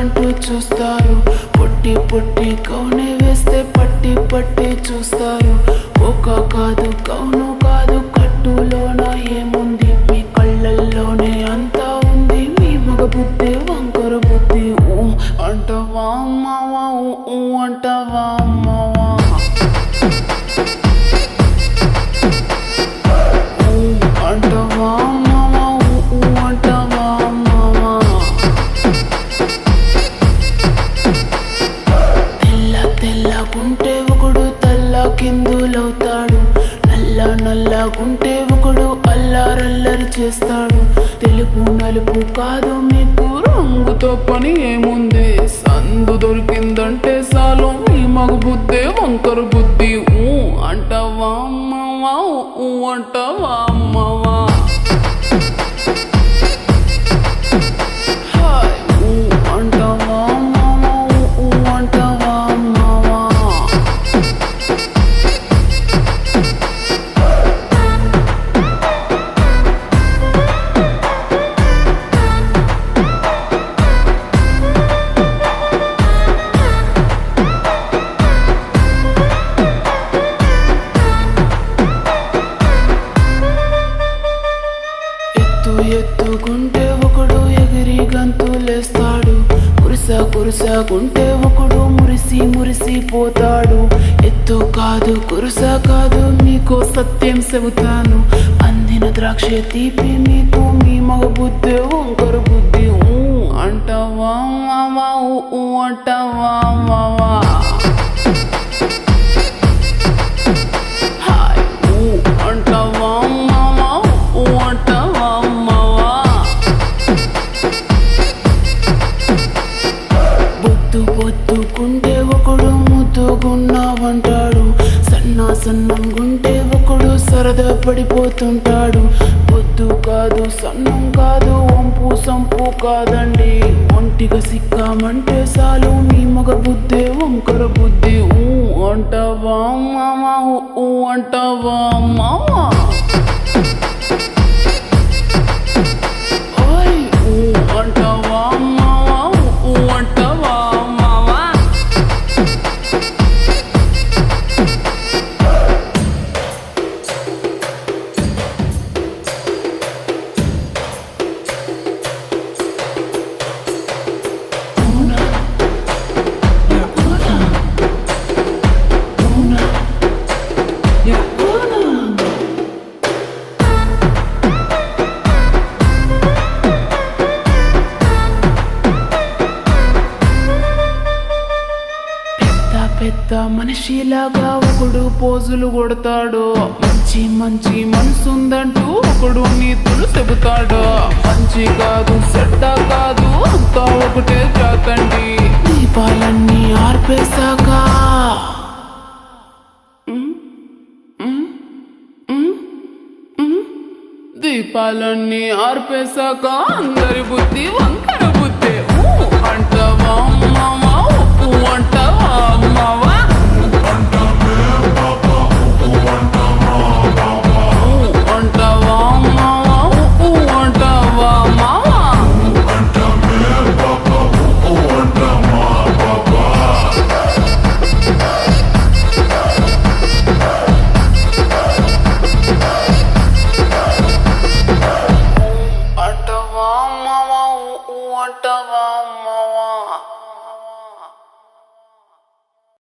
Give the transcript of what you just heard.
అంటూ చూస్తారు. పొట్టి పొట్టి కౌనే వేస్తే పట్టి పట్టి చూస్తారు. ఒక కాదు కౌను కాదు కట్టులోన ఏముంది, మీ కళ్ళల్లోనే అంతా ఉంది. మీ మగ బుద్ధి వంకర బుద్ధి. అంటవా అమ్మవా, అంటవా అమ్మవా, అంటవా అమ్మవా, అంటవా అమ్మవా. తెల్ల తెల్లగుంటే ఒకడు తల్ల కిందులవుతాడు. నల్ల నల్లగుంటే ఒకడు అల్లారల్లరి చేస్తాడు. తెలుపు నలుపు కాదు మీకు రంగుతో పని ఏముంది. సందు దొరికిందంటే చాలు మీ మగ బుద్ధే వంకర బుద్ధి. అంటవా అమ్మవా, అంటవా అమ్మవా. అంటవా అమ్మవా, అంటవా అమ్మవా. ఎత్తుకుంటే ఒకడు ఎగిరి గంతులేస్తాడు. కురుసకుంటే ఒకడు మురిసి మురిసిపోతాడు. ఎత్తు కాదు కురుస కాదు నీకో సత్యం చెబుతాను. అందిన ద్రాక్ష తీపి మీకు మీ మగ బుద్ధి వంకర బుద్ధి. అంటవా మావా, అంటవా మావా. అంటవా మావా, అంటవా మావా. బొద్దుకుంటే ఒకడు ముద్దుగున్నావంటాడు. సన్నంగుంటే ఒకడు సరదా పడిపోతుంటాడు. బొద్దు కాదు సన్నం కాదు వంపు సంపు కాదండి. ఒంటిగా సిక్కామంటే చాలు మీ మగ బుద్ధే వంకర బుద్ధి. అంటవా మావా, అంటవా మావా. అంటవా మావా, అంటవా మావా. పెద్ద మనిషిలాగా ఒకడు పోజులు కొడతాడు. మంచి మంచి మనసుందంటూ ఒకడు నీతులు చెబుతాడు. మంచి కాదు చెడ్డ కాదు అంతా ఒకటే జాతండి. దీపాలన్నీ ఆర్పేశాక దీపాలన్నీ ఆర్పేశాక అందరి బుద్ధి వంకర బుద్ధి. అంటవా మావా, అంటవా మావా. అంటవా మావా, అంటవా మావా. అంటవా మావా, అంటవా మావా.